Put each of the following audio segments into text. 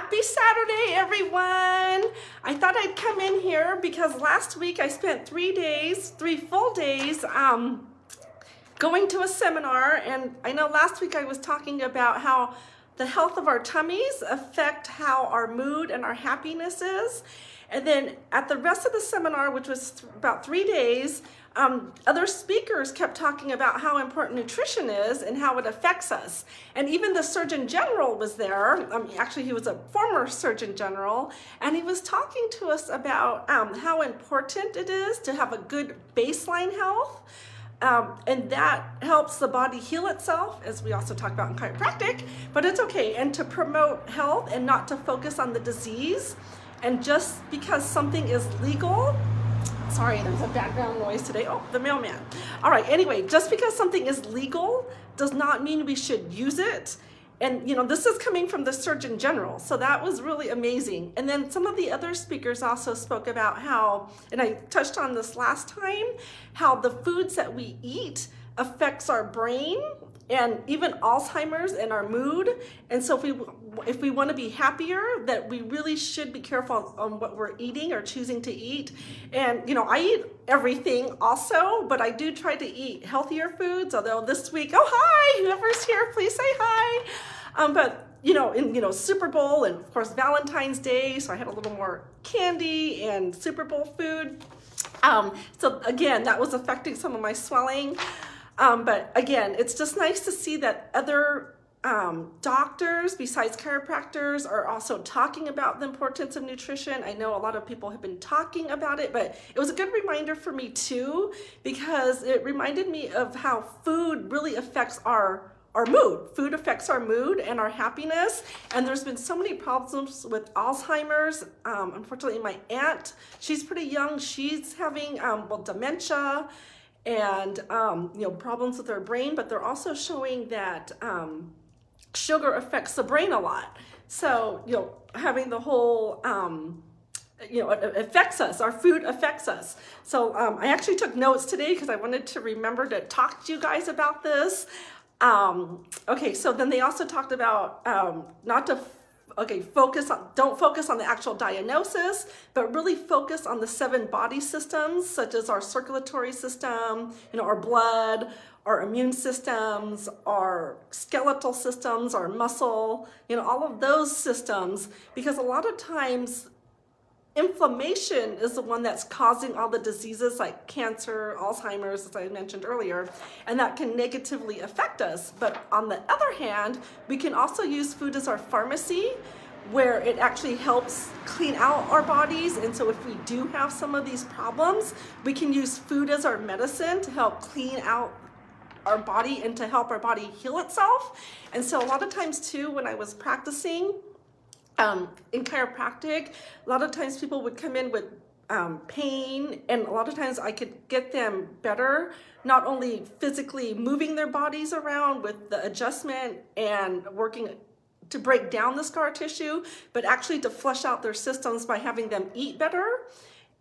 Happy Saturday, everyone. I thought I'd come in here because last week I spent 3 full days, going to a seminar. And I know last week I was talking about how the health of our tummies affect how our mood and our happiness is. And then at the rest of the seminar, which was about 3 days, other speakers kept talking about how important nutrition is and how it affects us. And even the Surgeon General was there. Actually, he was a former Surgeon General, and he was talking to us about how important it is to have a good baseline health. And that helps the body heal itself, as we also talk about in chiropractic, but it's okay. And to promote health and not to focus on the disease. And just because something is legal, sorry, there's a background noise today. Oh, the mailman. All right, anyway, just because something is legal does not mean we should use it. And, this is coming from the Surgeon General, so that was really amazing. And then some of the other speakers also spoke about how, and I touched on this last time, how the foods that we eat affects our brain and even Alzheimer's and our mood. And so if we want to be happier, that we really should be careful on what we're eating or choosing to eat. And, I eat everything also, but I do try to eat healthier foods, although this week, oh, hi, whoever's here, please say hi. But, in Super Bowl and, of course, Valentine's Day, so I had a little more candy and Super Bowl food. So, again, that was affecting some of my swelling. But again, it's just nice to see that other doctors besides chiropractors are also talking about the importance of nutrition. I know a lot of people have been talking about it, but it was a good reminder for me too, because it reminded me of how food really affects our mood. Food affects our mood and our happiness. And there's been so many problems with Alzheimer's. Unfortunately, my aunt, she's pretty young. She's having, dementia and, problems with her brain, but they're also showing that sugar affects the brain a lot. So, having the whole, it affects us. Our food affects us. So I actually took notes today because I wanted to remember to talk to you guys about this. Okay, so then they also talked about don't focus on the actual diagnosis, but really focus on the 7 body systems, such as our circulatory system, our blood, our immune systems, our skeletal systems, our muscle, all of those systems, because a lot of times inflammation is the one that's causing all the diseases like cancer, Alzheimer's, as I mentioned earlier, and that can negatively affect us. But on the other hand, we can also use food as our pharmacy, where it actually helps clean out our bodies. And so if we do have some of these problems, we can use food as our medicine to help clean out our body and to help our body heal itself. And so a lot of times too, when I was practicing in chiropractic, a lot of times people would come in with pain, and a lot of times I could get them better, not only physically moving their bodies around with the adjustment and working to break down the scar tissue, but actually to flush out their systems by having them eat better.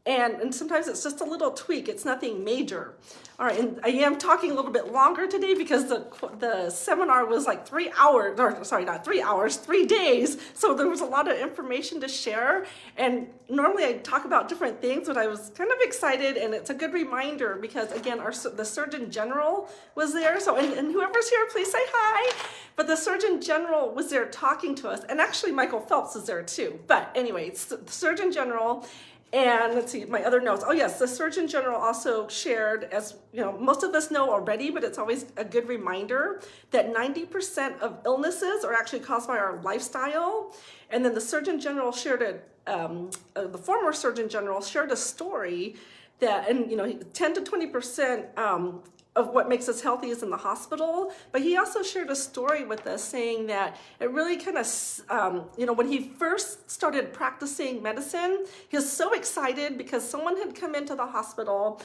And sometimes it's just a little tweak. It's nothing major. All right, and I am talking a little bit longer today because the seminar was like 3 hours, or sorry, not 3 hours, 3 days. So there was a lot of information to share. And normally I talk about different things, but I was kind of excited, and it's a good reminder because, again, the Surgeon General was there. So, and whoever's here, please say hi. But the Surgeon General was there talking to us. And actually Michael Phelps is there too. But anyway, it's the Surgeon General. And let's see, my other notes. Oh yes, the Surgeon General also shared, as most of us know already, but it's always a good reminder that 90% of illnesses are actually caused by our lifestyle. And then the Surgeon General shared the former Surgeon General shared a story that, and 10 to 20% of what makes us healthy is in the hospital. But he also shared a story with us saying that it really kind of, when he first started practicing medicine, he was so excited because someone had come into the hospital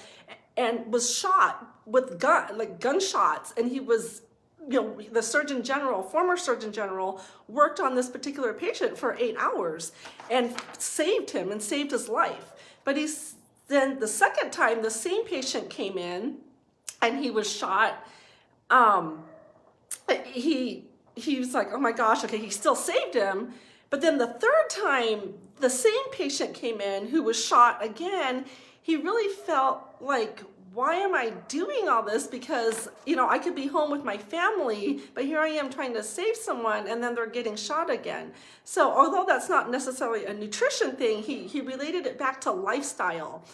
and was shot with gunshots. And he was, the Surgeon General, former Surgeon General, worked on this particular patient for 8 hours and saved him and saved his life. But then the second time the same patient came in, and he was shot, he was like, oh my gosh, okay, he still saved him, But then the third time, the same patient came in who was shot again. He really felt like, why am I doing all this? Because, I could be home with my family, but here I am trying to save someone, and then they're getting shot again. So although that's not necessarily a nutrition thing, he related it back to lifestyle.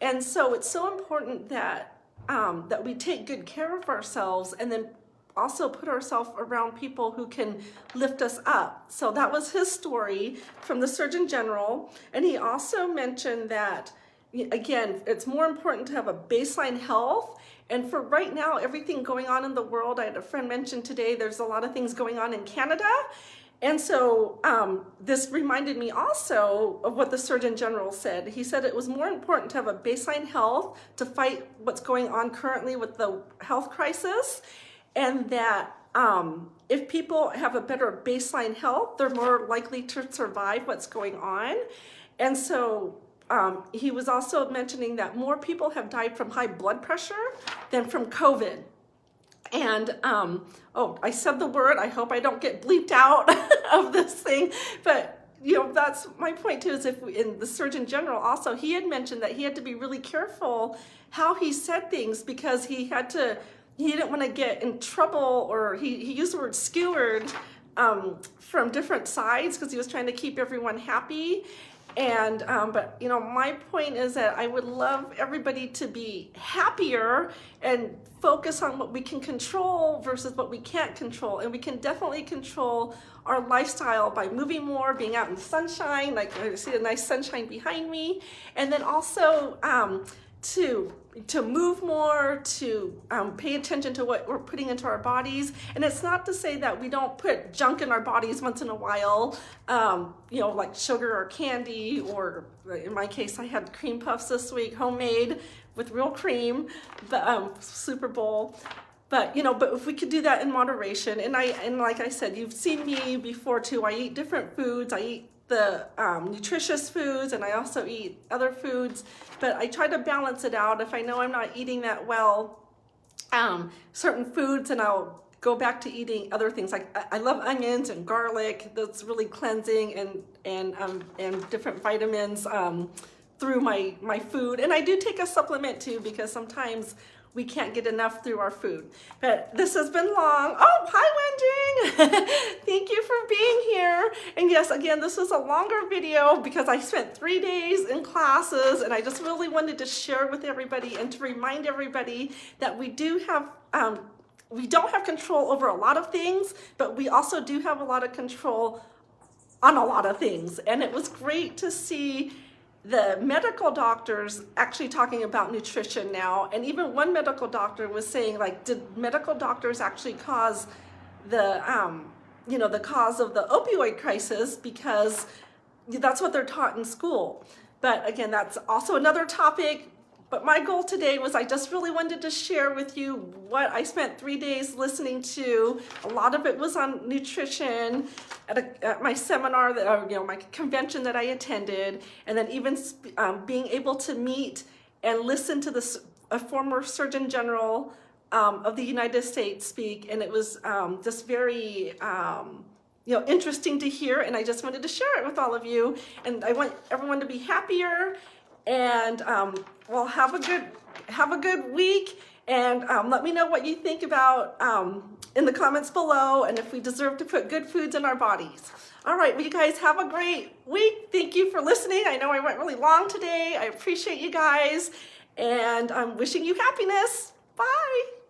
And so it's so important that that we take good care of ourselves, and then also put ourselves around people who can lift us up. So that was his story from the Surgeon General. And he also mentioned that, again, it's more important to have a baseline health. And for right now, everything going on in the world, I had a friend mention today, there's a lot of things going on in Canada. And so this reminded me also of what the Surgeon General said. He said it was more important to have a baseline health to fight what's going on currently with the health crisis, and that if people have a better baseline health, they're more likely to survive what's going on. And so he was also mentioning that more people have died from high blood pressure than from COVID. And, I said the word, I hope I don't get bleeped out of this thing, but that's my point too, is in the Surgeon General also, he had mentioned that he had to be really careful how he said things, because he didn't want to get in trouble, or he used the word skewered from different sides, because he was trying to keep everyone happy. And but my point is that I would love everybody to be happier and focus on what we can control versus what we can't control. And we can definitely control our lifestyle by moving more, being out in the sunshine, like I see a nice sunshine behind me, and then also to move more, to pay attention to what we're putting into our bodies. And it's not to say that we don't put junk in our bodies once in a while, like sugar or candy, or in my case, I had cream puffs this week, homemade with real cream, but Super Bowl. But but if we could do that in moderation, and like I said, you've seen me before too. I eat different foods. I eat the nutritious foods, and I also eat other foods, but I try to balance it out. If I know I'm not eating that well, certain foods, and I'll go back to eating other things. Like I love onions and garlic. That's really cleansing, and different vitamins through my food. And I do take a supplement too, because sometimes we can't get enough through our food. But this has been long. Oh, hi, Wenjing. Thank you for being here. And yes, again, this was a longer video because I spent 3 days in classes, and I just really wanted to share with everybody and to remind everybody that we don't have control over a lot of things, but we also do have a lot of control on a lot of things. And it was great to see the medical doctors actually talking about nutrition now. And even one medical doctor was saying, like, did medical doctors actually cause the cause of the opioid crisis, because that's what they're taught in school. But again, that's also another topic. But my goal today was, I just really wanted to share with you what I spent 3 days listening to. A lot of it was on nutrition at my seminar, my convention that I attended, and then even being able to meet and listen to a former Surgeon General of the United States speak, and it was just very interesting to hear, and I just wanted to share it with all of you. And I want everyone to be happier. And well, have a good week, and let me know what you think about in the comments below, and if we deserve to put good foods in our bodies. All right, well, you guys have a great week. Thank you for listening. I know I went really long today. I appreciate you guys, and I'm wishing you happiness. Bye.